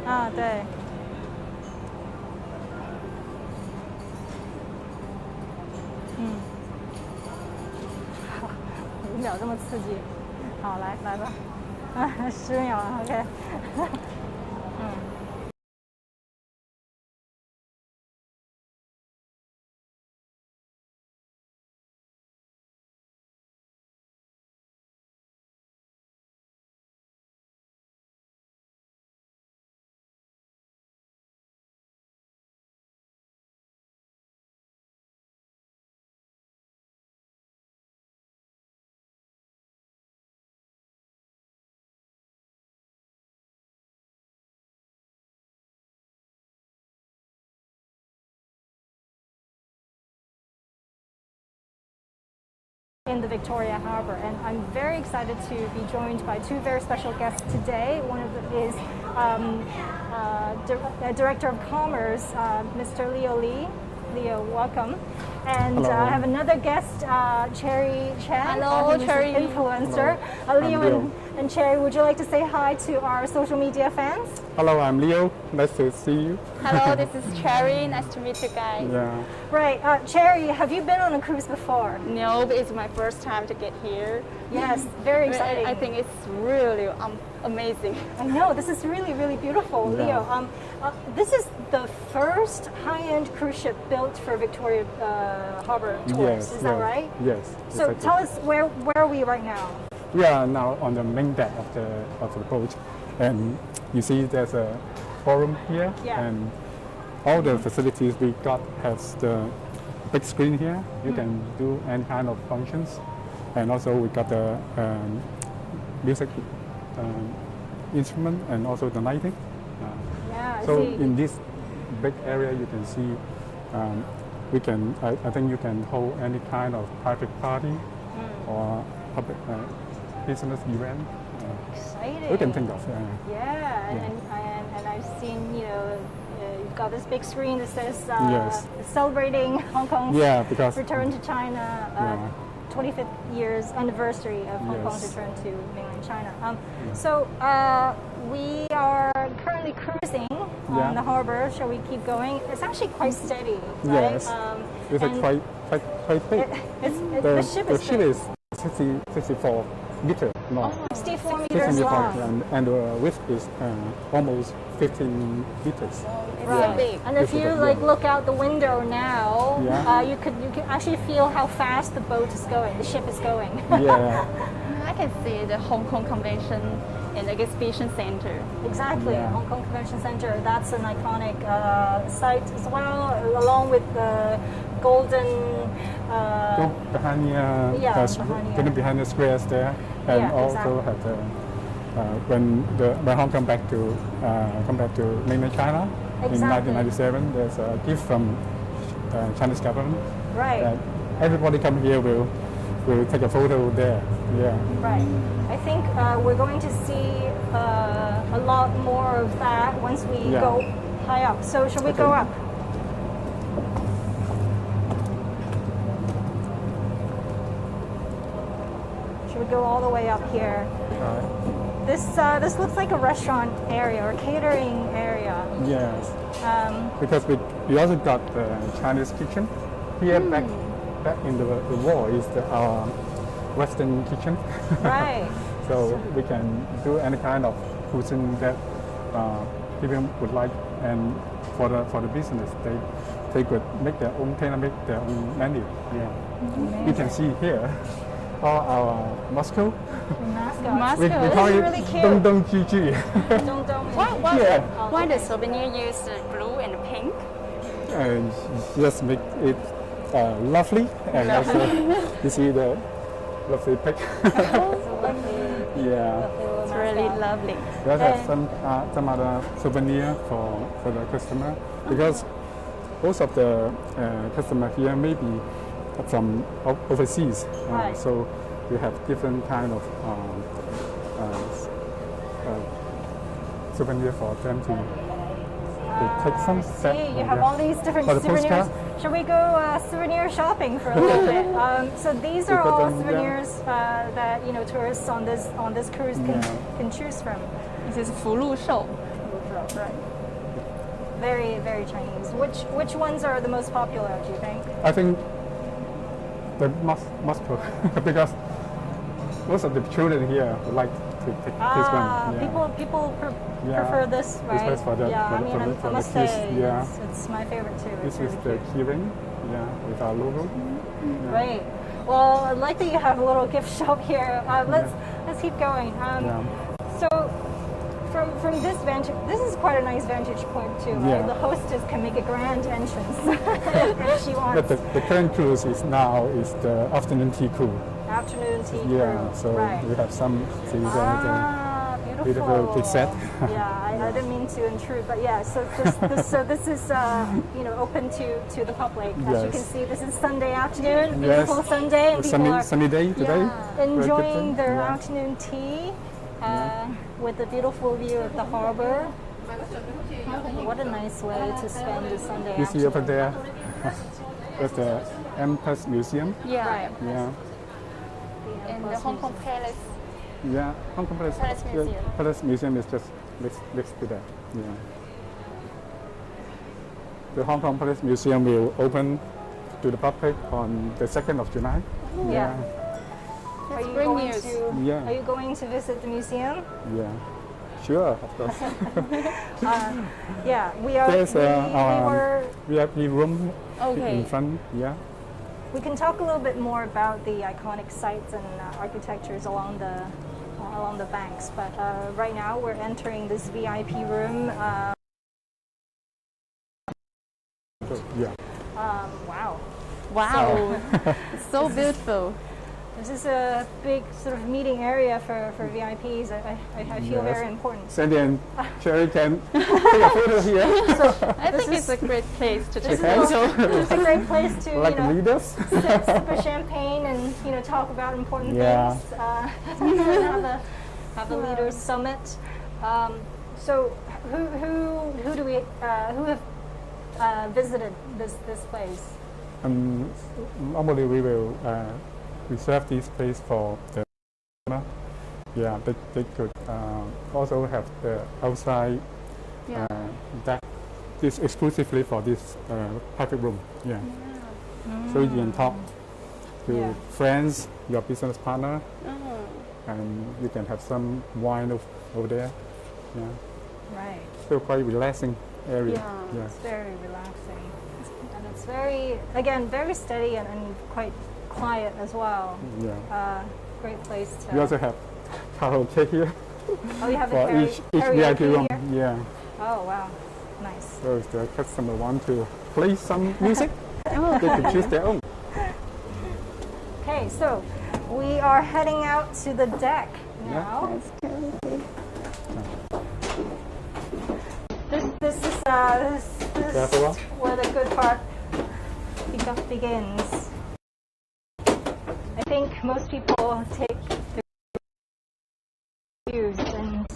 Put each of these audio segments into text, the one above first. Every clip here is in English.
啊，对。5秒这么刺激，好，来吧，10秒了 ，OK。In the Victoria Harbour, and I'm very excited to be joined by two very special guests today. One of them is Director of Commerce, Mr. Leo Lee. Leo, welcome. And I have another guest, Cherry Chan. Hello, Cherry. Influencer. Leo and Cherry, would you like to say hi to our social media fans? Hello, I'm Leo. Nice to see you. Hello, this is Cherry. Nice to meet you guys. Yeah. Right. Cherry, have you been on a cruise before? No, it's my first time to get here. Yes, very exciting. I think it's really amazing. I know, this is really, really beautiful. Yeah. Leo, this is the first high-end cruise ship built for Victoria Harbour tourists, is that right? Yes. So exactly. tell us, where are we right now? We are now on the main deck of the boat, and you see there's a forum here, and all the facilities we got has the big screen here. You can do any kind of functions, and also we got the music instrument and also the lighting. So in this big area, you can see we can. I think you can hold any kind of private party or public business event. Exciting. We can think of. And I've seen, you've got this big screen that says celebrating Hong Kong's return to China, 25th years anniversary of Hong Kong's return to mainland China. So we are currently cruising on the harbour. Shall we keep going? It's actually quite steady, right? Yes. It's quite big. The ship is 64 meters long. 64 meters long. And the width is almost 15 meters. Right. Big. And if you look out the window now, you can actually feel how fast the boat is going, the ship is going. Yeah. I can see the Hong Kong Convention and Exhibition Center. Exactly, Hong Kong Convention Center. That's an iconic site as well, along with the golden. Behind the squares there, and also have the when Hong Kong come back to mainland China in 1997. There's a gift from Chinese government. Right. Everybody come here will take a photo there. Yeah. Right. I think we're going to see a lot more of that once we go high up. So should we go up? Should we go all the way up here? This looks like a restaurant area or catering area. Yes. Because we also got the Chinese kitchen here back in the wall is our Western kitchen. Right. So we can do any kind of cuisine that people would like, and for the business they could make their own menu. Yeah. Amazing. You can see here all our Moscow. Mascot. We call it really cute. Dong Dong Gigi. Why the souvenir use blue and pink? Just make it lovely, and also you see the lovely pic. It's really lovely. We also have some other souvenir for the customer, because most of the customer here may be from overseas, so we have different kind of souvenir for them to take some step. You have all these different souvenirs. Shall we go souvenir shopping for a little bit? So these are all souvenirs that tourists on this cruise can choose from. This is 福禄寿. Right. Very, very Chinese. Which ones are the most popular, do you think? I think the Moscow because most of the children here would like to take this one. Yeah. People prefer this, right? This for the, I must say, it's my favorite too. This is the key ring, with our logo. Mm-hmm. Right. Well, I like that you have a little gift shop here. Let's keep going. So, from this vantage, this is quite a nice vantage point too, right? The hostess can make a grand entrance if she wants. But the current cruise is the afternoon tea cruise. Afternoon tea cruise. Yeah, so we have some beautiful big set. I didn't mean to intrude, but so this is open to the public. As you can see, this is Sunday afternoon, beautiful Sunday, and people are sunny day today. Enjoying their afternoon tea with a beautiful view of the harbour. What a nice way to spend a Sunday afternoon. You see over there, there's the Empress Museum. Right. Yeah. And the Hong Kong Palace. Yeah, Hong Kong Palace Museum. Palace Museum is just next to that. Yeah. The Hong Kong Palace Museum will open to the public on the 2nd of July. Yeah. Are you going to visit the museum? Yeah. Sure, of course. We are. There's VIP room in front. Yeah. We can talk a little bit more about the iconic sites and architectures along the banks, but right now we're entering this VIP room. Wow. It's so beautiful. This is a big sort of meeting area for VIPs. I feel very important. Sandy and Sherry can take a photo here. I think it's a great place to take a photo. It's a great place to leaders. sip a champagne and talk about important things. Have a leaders summit. So who have visited this place? Normally we will reserve this place for the owner. Yeah, they could also have the outside deck. This exclusively for this private room. Yeah. So you can talk to friends, your business partner, and you can have some wine over there. Yeah. Right. So quite relaxing area. Yeah. It's very relaxing, and it's very steady and quite quiet as well. Yeah. Great place to. We also have karaoke here. Oh, you have for each VIP room. Here? Yeah. Oh wow, nice. So if the customer want to play some music, they can choose their own. Okay, so we are heading out to the deck now. This is where the good part begins. I think most people take the views and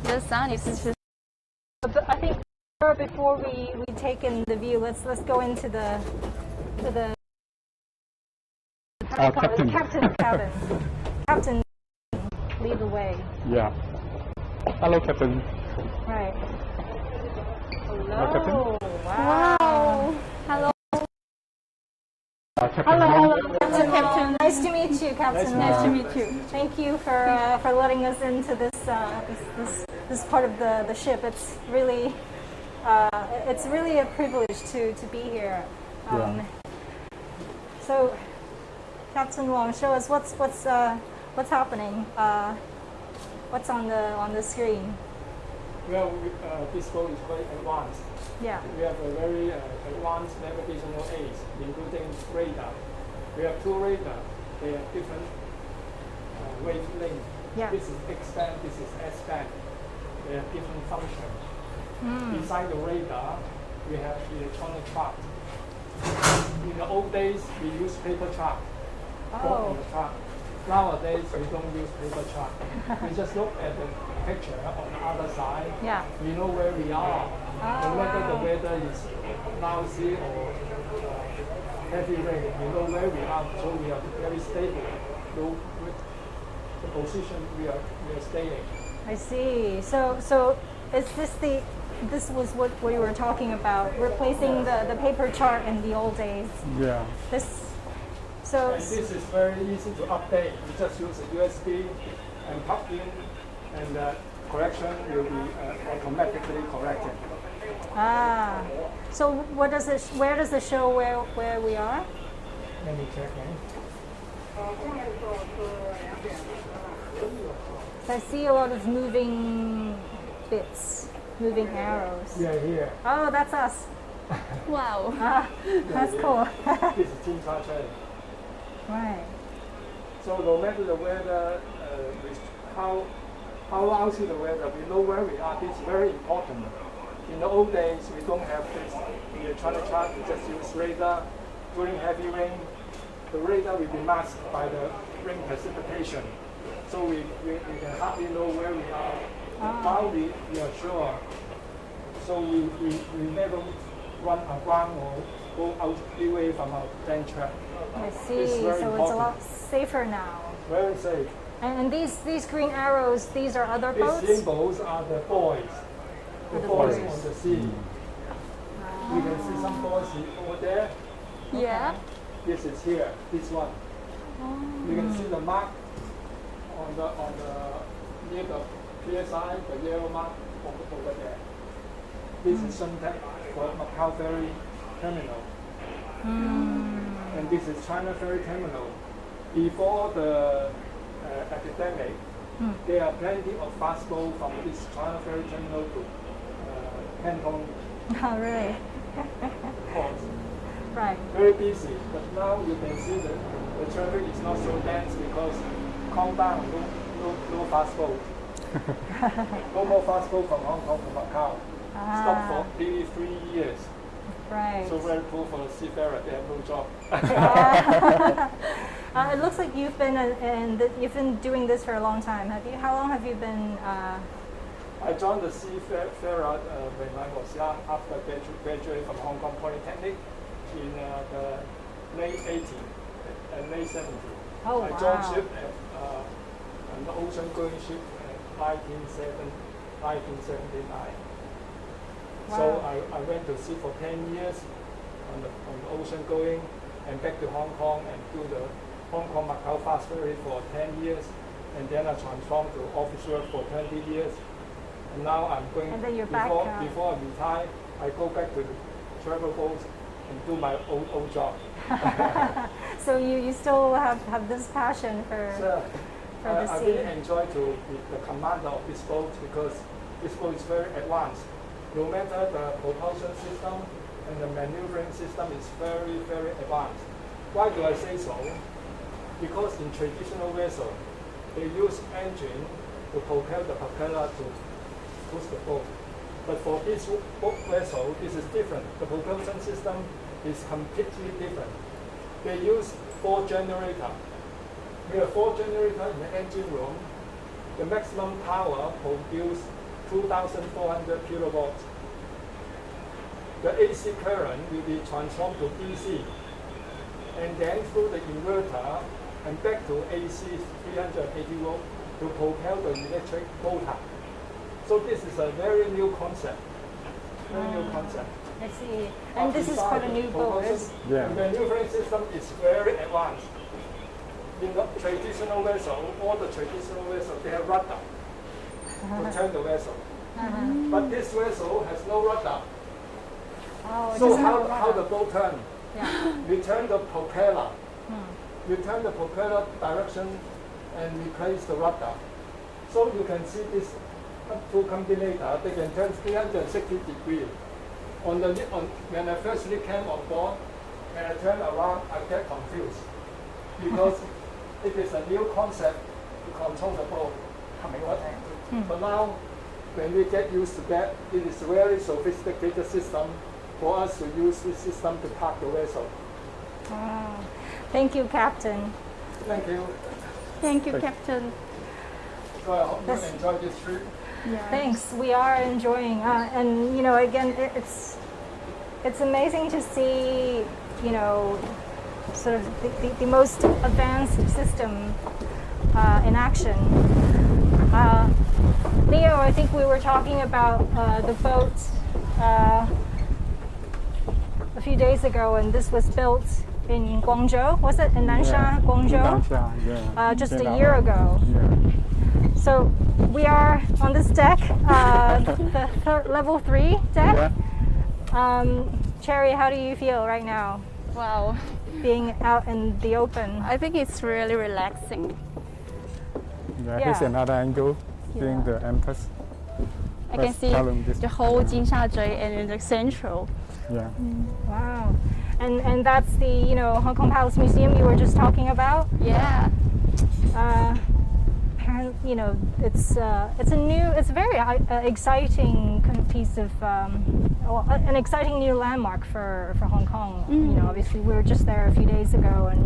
the sun is just. But I think before we take in the view, let's go into the captain cabin. Captain, lead the way. Yeah. Hello, Captain. Right. Hello. Captain. Wow. Hello. Hello, Captain. Nice to meet you, Captain. Nice to meet you. Thank you for letting us into this this part of the ship. It's really a privilege to be here. So, Captain Wang, show us what's happening. What's on the screen? Well, this boat is very advanced. Yeah. We have a very advanced navigational aids, including radar. We have two radar. They have different wavelength. Yeah. This is X-band, this is S-band. They have different functions. Beside the radar, we have electronic chart. In the old days, we used paper chart. On the chart. Nowadays, we don't use paper chart. We just look at the picture on the other side. Yeah. We know where we are. No matter the weather is lousy or heavy rain, we know where we are. So we are very stable. Know the position we are staying. I see. So is this was what we were talking about, replacing the paper chart in the old days. Yeah. And this is very easy to update. You just use a USB and plug in, and the correction will be automatically corrected. Ah. So where does it show where we are? Let me check. I see a lot of moving bits, moving arrows. Yeah, here. Oh, that's us. Wow. Ah, that's cool. This is Team Charter. Right. So no matter the weather, how lousy the weather, we know where we are. This is very important. In the old days, we don't have this electronic chart. We just use radar. During heavy rain, the radar will be masked by the rain precipitation. So we can hardly know where we are. Now we are sure. So we never run aground or go out away from our land track. I see. So it's a lot safer now. Very safe. And these green arrows, these are other boats? These symbols are the buoys. The buoys on the sea. You can see some buoys over there. Yeah. This is here, this one. You can see the mark on the near the pier side, the yellow mark over there. This is Suntec for Macau Ferry Terminal. And this is China Ferry Terminal. Before the epidemic, there are plenty of fast boats from this China Ferry Terminal to Canton. Oh, really? Port. Right. Very busy, but now you can see that the traffic is not so dense because calm down, no fast boat. No more fast boat from Hong Kong to Macau. Stop for nearly 3 years. Right. So very poor for the seafarer, they have no job. It looks like you've been doing this for a long time. Have you? How long have you been? I joined the seafarer when I was young, after graduating from Hong Kong Polytechnic in the late 80s and late 70s. Oh, I joined ship at an ocean-going ship in 1979. Wow. So I went to sea for 10 years on the ocean going and back to Hong Kong and do the Hong Kong Macau fast ferry for 10 years, and then I transformed to office work for 20 years. And now I'm going, and then you're before back, I retire, I go back to the travel boats and do my old job. So you still have this passion for the sea. I really enjoy to be the commander of this boat because this boat is very advanced. No matter the propulsion system and the maneuvering system is very, very advanced. Why do I say so? Because in traditional vessel, they use engine to propel the propeller to push the boat. But for this boat vessel, this is different. The propulsion system is completely different. They use 4 generators. We have 4 generators in the engine room. The maximum power produces 2,400 kilowatts. The AC current will be transformed to DC, and then through the inverter and back to AC 380 volt to propel the electric motor. So this is a very new concept. Very new concept. I see. And this is quite a new boat. Yeah. The maneuvering system is very advanced. In the traditional vessel, all the traditional vessels, they have rudder to turn the vessel. But this vessel has no rudder. Oh, So how the boat turn? Yeah. We turn the propeller. We turn the propeller direction and replace the rudder. So you can see this two combinator, they can turn 360 degrees. When I first came on board, when I turn around, I get confused because it is a new concept to control the boat. But now, when we get used to that, it is a very sophisticated system for us to use this system to park the vessel. Wow. Thank you, Captain. Thank you. Thank you, Captain. So I hope you enjoy this trip. Yeah. Thanks. We are enjoying, and again, it's amazing to see, sort of the most advanced system in action. Leo, I think we were talking about the boat a few days ago, and this was built in Guangzhou, was it? In Nansha, Guangzhou? Nansha, just a year ago. Yeah. So we are on this deck, the level 3 deck. Yeah. Cherry, how do you feel right now? Wow. Being out in the open. I think it's really relaxing. Yeah, here's another angle, seeing the Empress. I can see the whole Jinsha and the central. Yeah. Wow. And that's the, Hong Kong Palace Museum you were just talking about? Yeah. It's a very exciting kind of piece of, an exciting new landmark for Hong Kong. Obviously we were just there a few days ago, and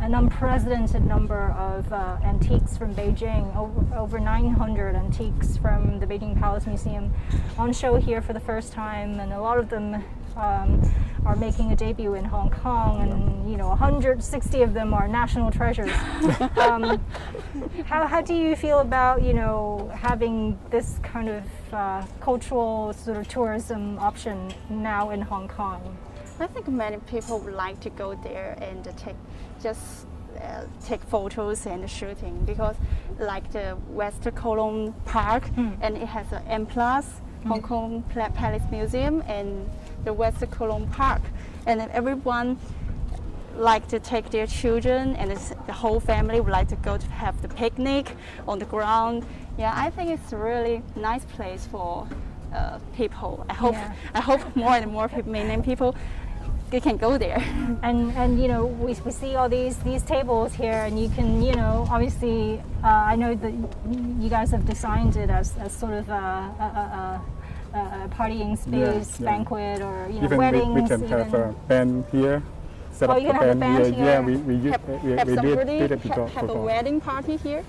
an unprecedented number of antiques from Beijing, over 900 antiques from the Beijing Palace Museum on show here for the first time, and a lot of them are making a debut in Hong Kong, and 160 of them are national treasures. How do you feel about having this kind of cultural sort of tourism option now in Hong Kong? I think many people would like to go there and take photos and shooting, because like the West Kowloon Park, and it has an M+ Hong Kong Palace Museum and the West Kowloon Park, and everyone like to take their children, and the whole family would like to go to have the picnic on the ground. Yeah, I think it's a really nice place for people. I hope more and more people, many people, they can go there. And we see all these tables here, and you can obviously I know that you guys have designed it as sort of a partying space, banquet, or even weddings. We can have a band here. You can have a band here. Yeah, we did it before. Have a wedding party here.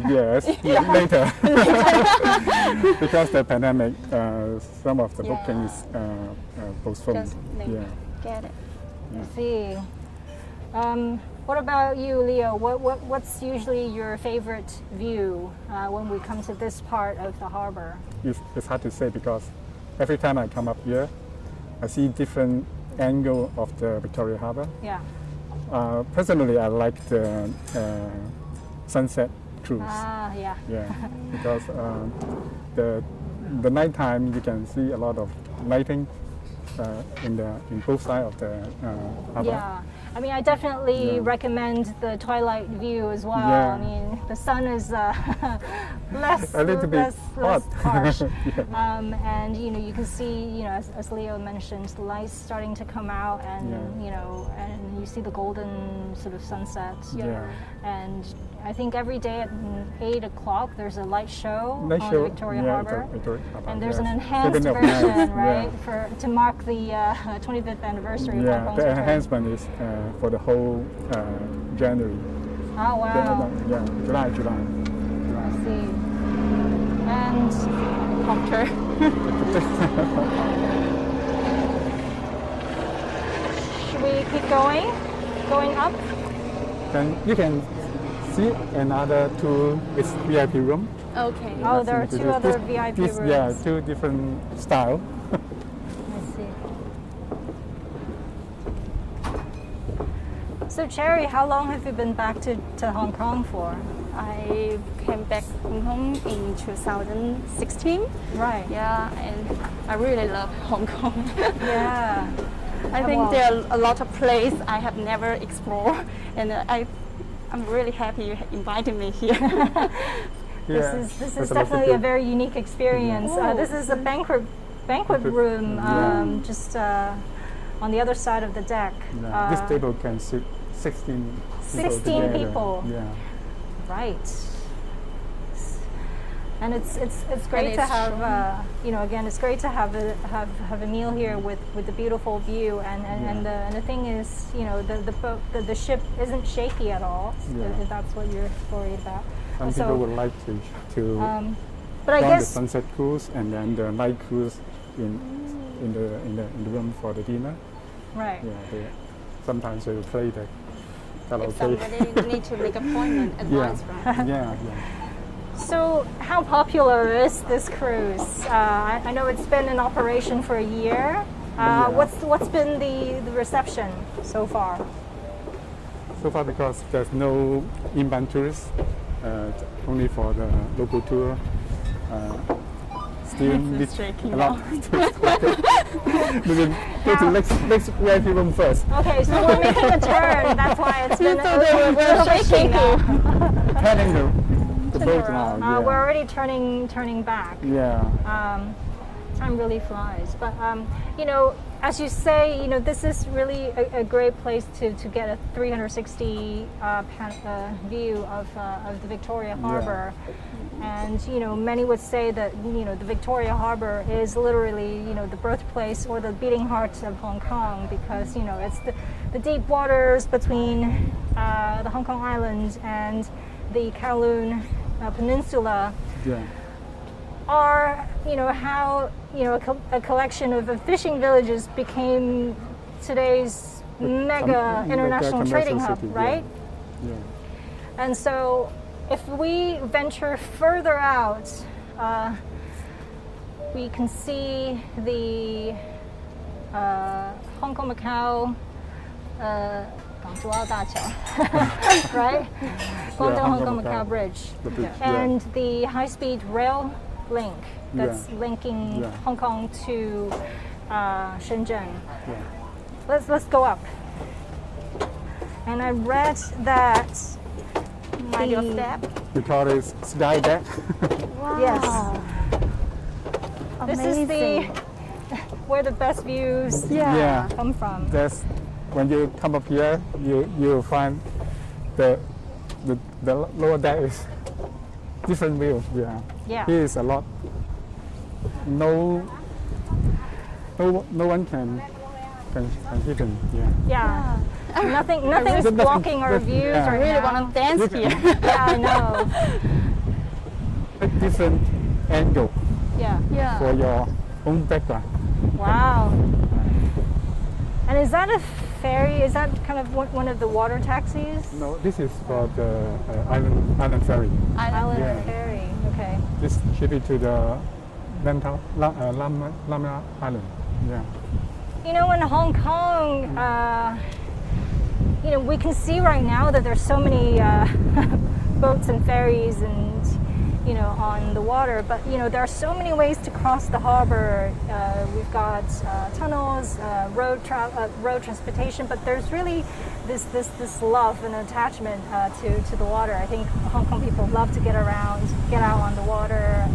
Yes, later. Because the pandemic, some of the bookings postponed. Get it. I see. What about you, Leo? What's usually your favorite view when we come to this part of the harbor? It's hard to say, because every time I come up here, I see different angle of the Victoria Harbour. Yeah. Personally, I like the sunset cruise. Yeah. Yeah, because the nighttime you can see a lot of lighting in both sides of the harbor. Yeah. I mean, I definitely recommend the twilight view as well. Yeah. I mean, the sun is less a little bit less harsh. Yeah. And you can see, as Leo mentioned, the lights starting to come out, and and you see the golden sort of sunset. Yeah. And I think every day at 8 o'clock there's a light show on the Victoria Harbour. And there's an enhanced version, right, to mark the 25th anniversary of Hong Kong's the return. enhancement is for the whole January. Oh, wow. July. I see. And Helicopter. should we keep going? Going up? Then you can see another 2 is VIP room. Okay. Oh, there are 2 other VIP rooms. Yeah, 2 different styles. I see. So, Cherry, how long have you been back to Hong Kong for? I came back Hong Kong in 2016. Right. Yeah, and I really love Hong Kong. Yeah. I think there are a lot of places I have never explored, and I'm really happy you invited me here. This is definitely a very unique experience. This is a banquet room, just on the other side of the deck. This table can sit 16 people. Yeah. Right. And it's great to have again, it's great to have a meal here with the beautiful view, and the thing is, the ship isn't shaky at all, if that's what you're worried about. Some people would like to but I go on guess the sunset cruise and then the night cruise in the room for the dinner. Right. Yeah. Sometimes they will play if somebody need to make appointment, advance, right? Yeah. So how popular is this cruise? I know it's been in operation for a year. What's been the reception so far? So far, because there's no inbound tourists, only for the local tour. Still need a lot. Go to next VIP room first. Okay, so we're making a turn. That's why it's been a little bit shaky. Turning the boat now. Yeah. We're already turning back. Yeah. Time really flies. But you know, as you say, you know, this is really a great place to get a 360 view of the Victoria Harbour. And you know, many would say that you know the Victoria Harbour is literally you know the birthplace or the beating heart of Hong Kong, because you know it's the deep waters between the Hong Kong Island and the Kowloon Peninsula. Yeah. Are you know how you know a collection of fishing villages became today's mega international trading hub, right? Yeah. And so, if we venture further out, we can see the Hong Kong Macau Guangzhou right? Guangzhou Hong Kong Macau Bridge, and the high-speed rail link that's linking Hong Kong to Shenzhen. Let's go up. And I read that we call it sky deck. Wow. Yes. This is where the best views come from. That's when you come up here, you'll find the lower deck is different views. Yeah. Here is a lot. No one can hit them. Yeah. Nothing's blocking our views. I really want to dance here. Yeah, I know. A different angle. Yeah. For your own background. Wow. And is that a ferry? Is that kind of one of the water taxis? No, this is for the island ferry. Island ferry. Okay. This shipping to the Lam Island. Yeah. You know, in Hong Kong, you know, we can see right now that there's so many boats and ferries and, you know, on the water. But, you know, there are so many ways to cross the harbor. We've got tunnels, road transportation, but there's really this love and attachment to the water. I think Hong Kong people love to get around, get out on the water,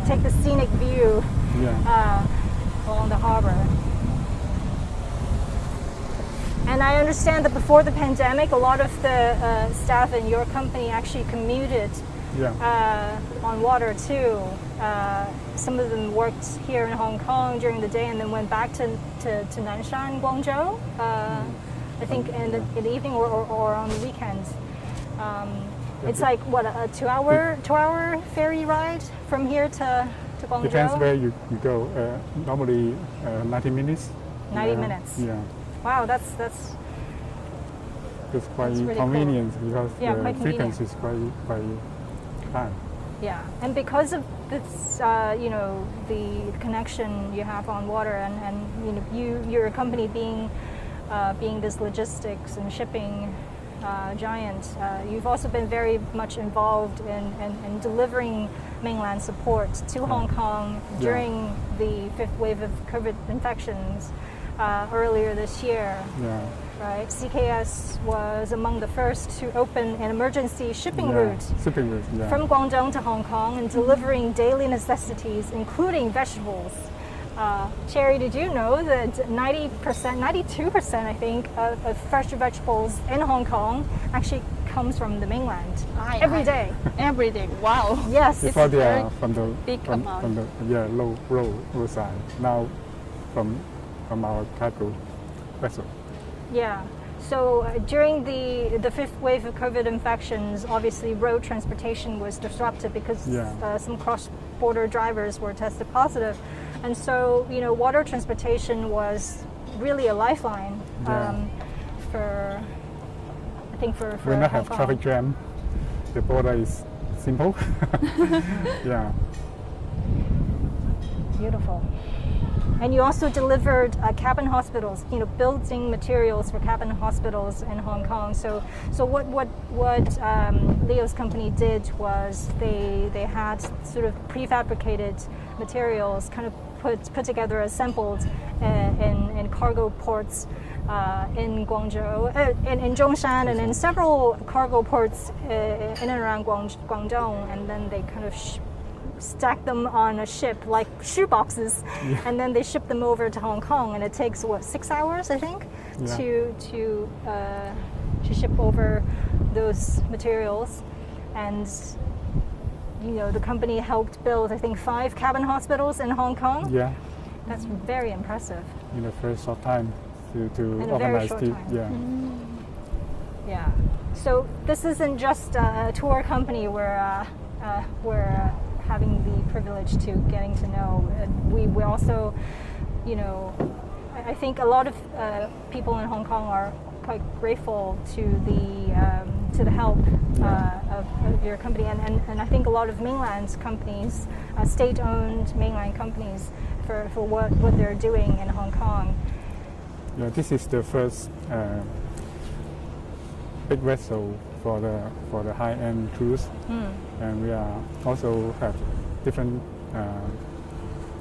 take the scenic view along the harbor. And I understand that before the pandemic, a lot of the staff in your company actually commuted on water too. Some of them worked here in Hong Kong during the day and then went back to Nanshan, Guangzhou, I think in the evening or on the weekends. It's like, what, a two-hour ferry ride from here to Guangzhou? Depends where you go. Normally 90 minutes. 90 minutes. Yeah. Wow, that's quite really convenient cool. because the frequency is quite high. Yeah, and because of this, you know, the connection you have on water, and you know, your company being this logistics and shipping giant, you've also been very much involved in delivering mainland support to Hong Kong during the fifth wave of COVID infections earlier this year. Yeah. Right, CKS was among the first to open an emergency shipping route from Guangzhou to Hong Kong and delivering daily necessities, including vegetables. Cherry, did you know that 90%, 92%, I think, of fresh vegetables in Hong Kong actually comes from the mainland every day? Every day. Wow. Yes. Before they are from the road side. Now from our cargo vessel. Yeah. So during the fifth wave of COVID infections, obviously road transportation was disrupted because some cross-border drivers were tested positive. And so, you know, water transportation was really a lifeline for, I I think for we not Hong have Kong. traffic jam. The border is simple. Yeah. Beautiful. And you also delivered cabin hospitals, building materials for cabin hospitals in Hong Kong. So what Leo's company did was they had sort of prefabricated materials, kind of put together, assembled in cargo ports in Guangzhou, in Zhongshan, and in several cargo ports in and around Guangzhou, and then they kind of stack them on a ship like shoe boxes, and then they ship them over to Hong Kong, and it takes 6 hours, I think, to ship over those materials. And the company helped build, I think, 5 cabin hospitals in Hong Kong. Yeah. That's very impressive. In a very short time to In a organize very short it. time. Yeah. Yeah. So this isn't just a tour company we're having the privilege to getting to know. We also, I think a lot of people in Hong Kong are quite grateful to the help of your company, and I think a lot of mainland companies, state-owned mainland companies, for what they're doing in Hong Kong. Yeah, this is the first big vessel for the high-end cruise, and we are also have different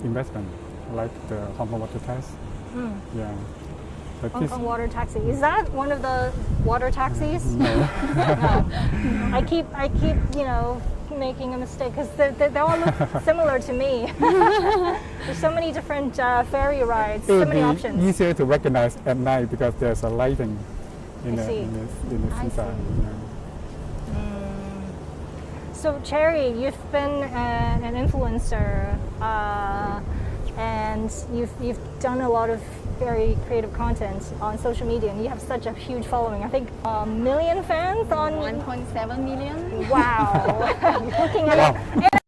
investment like the Hong Kong water tax. Yeah. But Hong Kong water taxi. Is that one of the water taxis? No. No. I keep making a mistake because they all look similar to me. There's so many different ferry rides, so many options. Easier to recognize at night because there's a lighting in the seaside. So Cherry, you've been an influencer, and you've done a lot of very creative content on social media, and you have such a huge following. I think 1 million fans on 1.7 million. Wow, you're looking at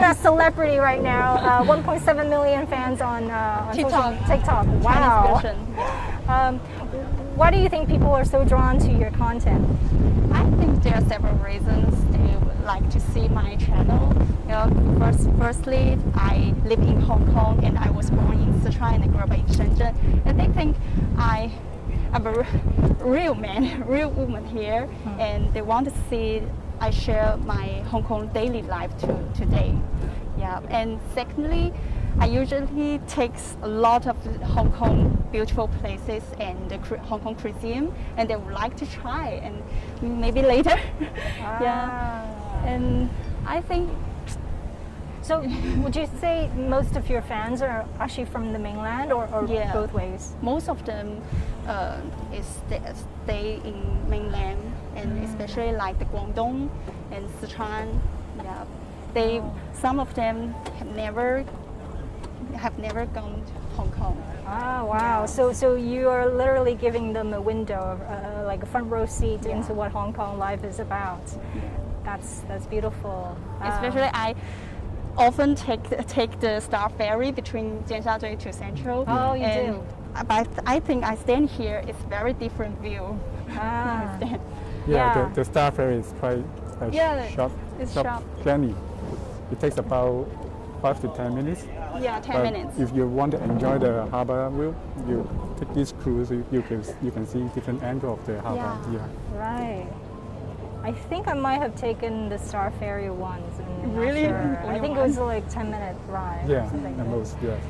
a celebrity right now. 1.7 million fans on TikTok. Wow. Why do you think people are so drawn to your content? I think there are several reasons they would like to see my channel. Firstly, I live in Hong Kong and I was born in Sichuan and grew up in Shenzhen, and they think I am a real man, real woman here, and they want to see I share my Hong Kong daily life today. Yeah, and secondly, I usually take a lot of Hong Kong beautiful places and the Hong Kong cuisine, and they would like to try, and maybe later. Yeah, and I think. So, would you say most of your fans are actually from the mainland, or both ways? Most of them stay in mainland, and especially like the Guangdong and Sichuan. Yeah, some of them have never gone to Hong Kong. Ah, wow. Yeah. So you are literally giving them a window, like a front row seat into what Hong Kong life is about. That's beautiful. Especially I often take the Star Ferry between Jiansha to Central. Oh, you do? But I think I stand here, it's very different view. Ah. Yeah, the Star Ferry is quite short journey. It takes about 5 to 10 minutes. Yeah, 10 minutes. If you want to enjoy the harbour view, you take this cruise, you can see different angle of the harbour. Yeah. Right. I think I might have taken the Star Ferry once. Really? Sure. I think it was like 10-minute ride. Yeah, at most, yes.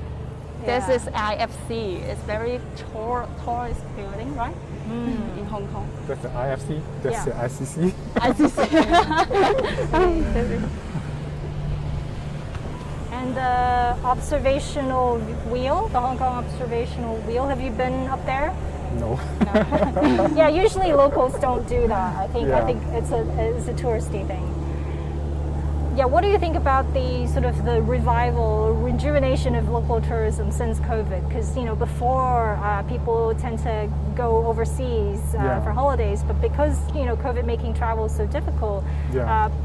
This is IFC. It's very tallest building, right? In Hong Kong. That's the IFC. That's the ICC. And the observational wheel, the Hong Kong observational wheel. Have you been up there? No. Yeah, usually locals don't do that. I think it's a touristy thing. Yeah, what do you think about the sort of the revival, rejuvenation of local tourism since COVID? Because before people tend to go overseas for holidays, but because COVID making travel so difficult,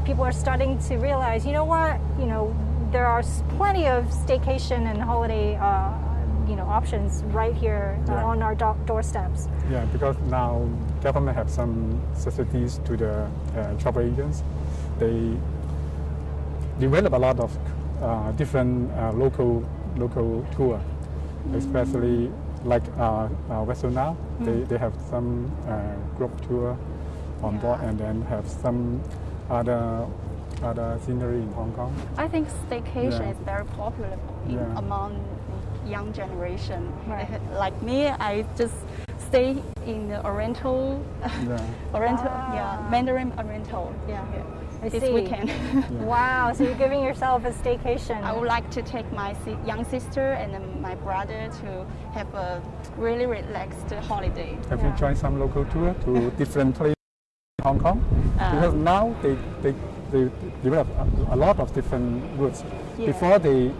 people are starting to realize, there are plenty of staycation and holiday options right here on our doorsteps. Yeah, because now government have some subsidies to the travel agents. They develop a lot of different local tour, especially like vessel now. They have some group tour on board, and then have some other scenery in Hong Kong. I think staycation is very popular among young generation. Right. Like me, I just stay in the Oriental, Mandarin Oriental. This weekend. Wow, so you're giving yourself a staycation. I would like to take my young sister and then my brother to have a really relaxed holiday. Have you joined some local tour to different places in Hong Kong? Because now they develop a lot of different routes. Before they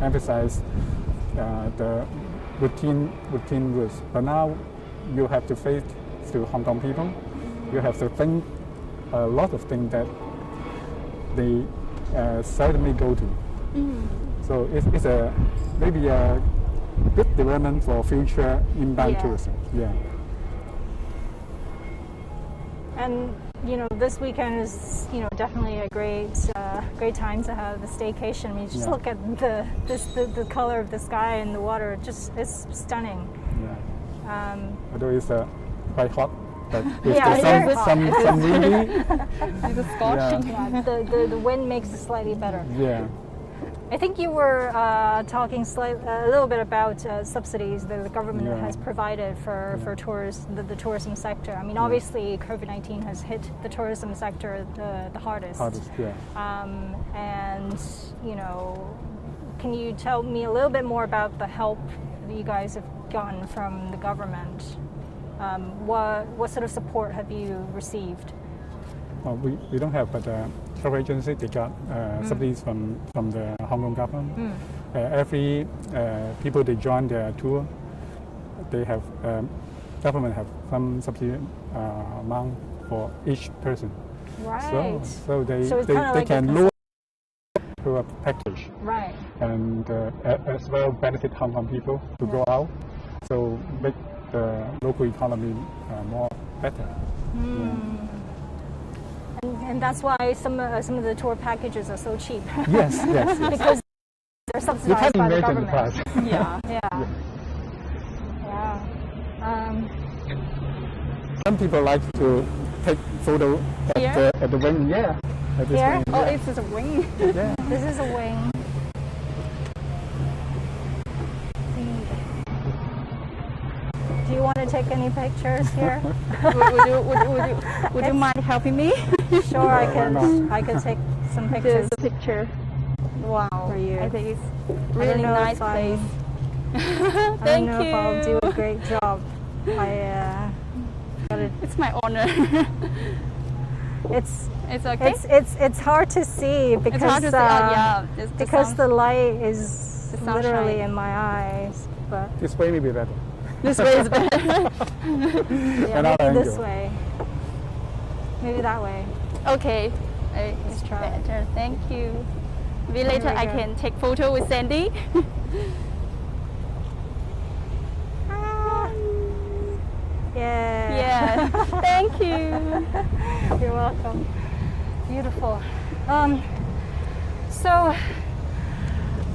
emphasize the routine routes, but now you have to face to Hong Kong people. You have to think a lot of things that they seldomly go to. So it's maybe a good development for future inbound tourism. And this weekend is definitely a great time to have the staycation. I mean, just look at the color of the sky and the water. It's stunning. Although it's quite hot, but with some windy. It's scorching. The wind makes it slightly better. I think you were talking a little bit about subsidies that the government has provided for tourists, the tourism sector. I mean, obviously, COVID-19 has hit the tourism sector the hardest. And can you tell me a little bit more about the help that you guys have gotten from the government? What sort of support have you received? Well, we don't have, but travel agency, they got subsidies from the Hong Kong government. Every people they join their tour, they have government have some subsidy amount for each person. Right. So they like can lower to a package. Right. And as well benefit Hong Kong people to go out, so make the local economy more better. And that's why some of the tour packages are so cheap. Yes. Because they're subsidized by the government. The price. Some people like to take photo at the wing. At this Here? wing. Oh, it's just a wing. This is a wing. Do you want to take any pictures here? Would you mind helping me? Sure, I could take some pictures. There's a picture. Wow, for you. I think it's really nice place. I don't know if I'll do a great job. It's my honor. It's okay. It's hard to see because because the light is literally in my eyes. But this way may be better. This way is better. Maybe this way. Maybe that way. Okay. Let's try. Better. Thank you. Maybe later I can take photo with Sandy. Yeah. Thank you. You're welcome. Beautiful. So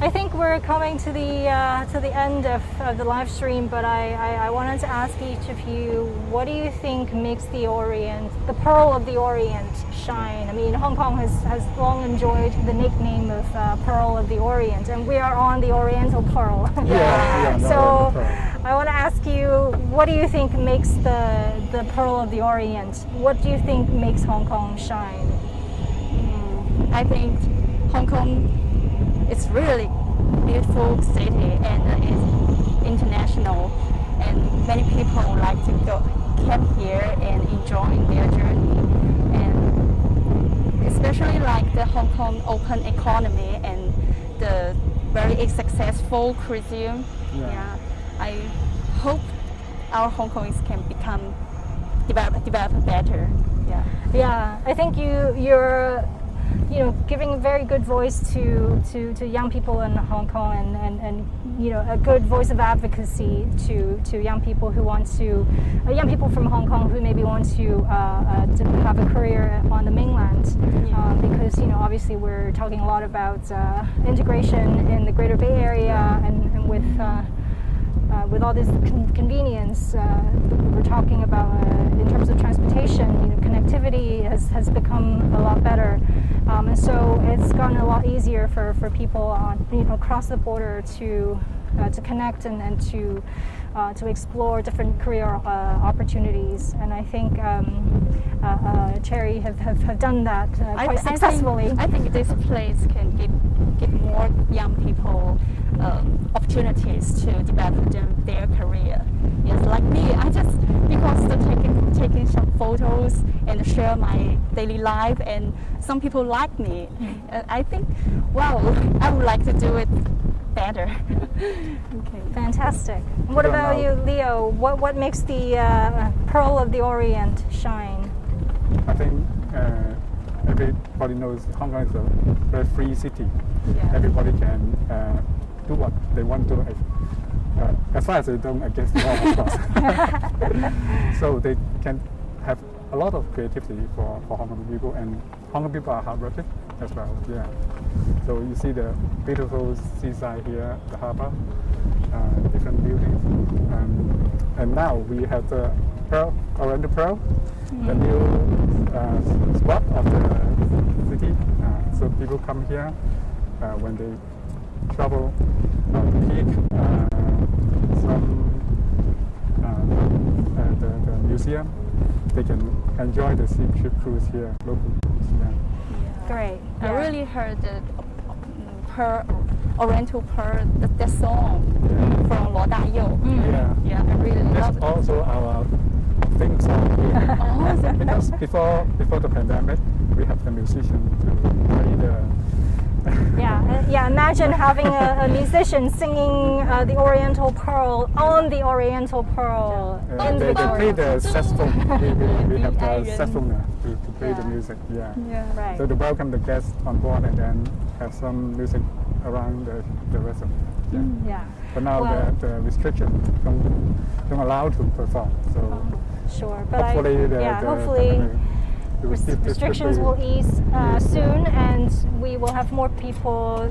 I think we're coming to the end of the live stream, but I wanted to ask each of you, what do you think makes the Orient, the Pearl of the Orient, shine? I mean, Hong Kong has long enjoyed the nickname of Pearl of the Orient, and we are on the Oriental Pearl. So I want to ask you, what do you think makes the Pearl of the Orient? What do you think makes Hong Kong shine? I think Hong Kong it's really beautiful city and it's international, and many people like to camp here and enjoy their journey, and especially like the Hong Kong open economy and the very successful cruising. I hope our Hong Kongers can develop better. I think you know, giving a very good voice to young people in Hong Kong, and you know, a good voice of advocacy to young people who want to, young people from Hong Kong who maybe want to have a career on the mainland, because, you know, obviously we're talking a lot about integration in the Greater Bay Area, and with all this convenience, we're talking about in terms of transportation, you know, connectivity has become a lot better, and so it's gotten a lot easier for people on, you know, across the border to connect and to explore different career opportunities. And I think Cherry have done that quite successfully. I think this place can give more young people opportunities to develop their career. Yes, like me, I just, because of taking some photos and share my daily life, and some people like me. I think, well, I would like to do it better. Okay, fantastic. What about you, Leo? What makes the Pearl of the Orient shine? I think everybody knows Hong Kong is a very free city. Yeah. Everybody can do what they want to, as far as they don't against the law, of course. So they can have a lot of creativity for Hong Kong people, and Hong Kong people are hardworking as well. Yeah. So you see the beautiful seaside here, the harbour, different buildings, and now we have the Pearl, Oriental Pearl, the new spot of the city. So people come here when they travel peak, the museum. They can enjoy the sea ship cruise here, local cruise. Yeah. Great. I really heard the Oriental Pearl, the song from Luo Dayou. Yeah, I really love it. That's also our theme song here. Because before the pandemic, we have the musician to play the. Yeah. Imagine having a musician singing the Oriental Pearl on the Oriental Pearl in the They play Victoria. the saxophone. We have the saxophone to play the music. Yeah. Right. So to welcome the guests on board, and then have some music around the rest of it. Yeah. But now the restriction don't allow to perform. So Sure, but hopefully hopefully restrictions will ease soon, and we will have more people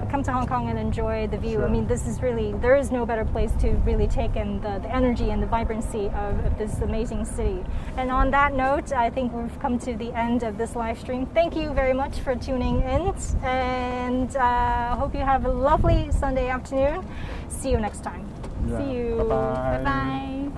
come to Hong Kong and enjoy the view. Sure. I mean, this is really, there is no better place to really take in the energy and the vibrancy of this amazing city. And on that note, I think we've come to the end of this live stream. Thank you very much for tuning in, and I hope you have a lovely Sunday afternoon. See you next time. Yeah. See you. Bye-bye. Bye-bye.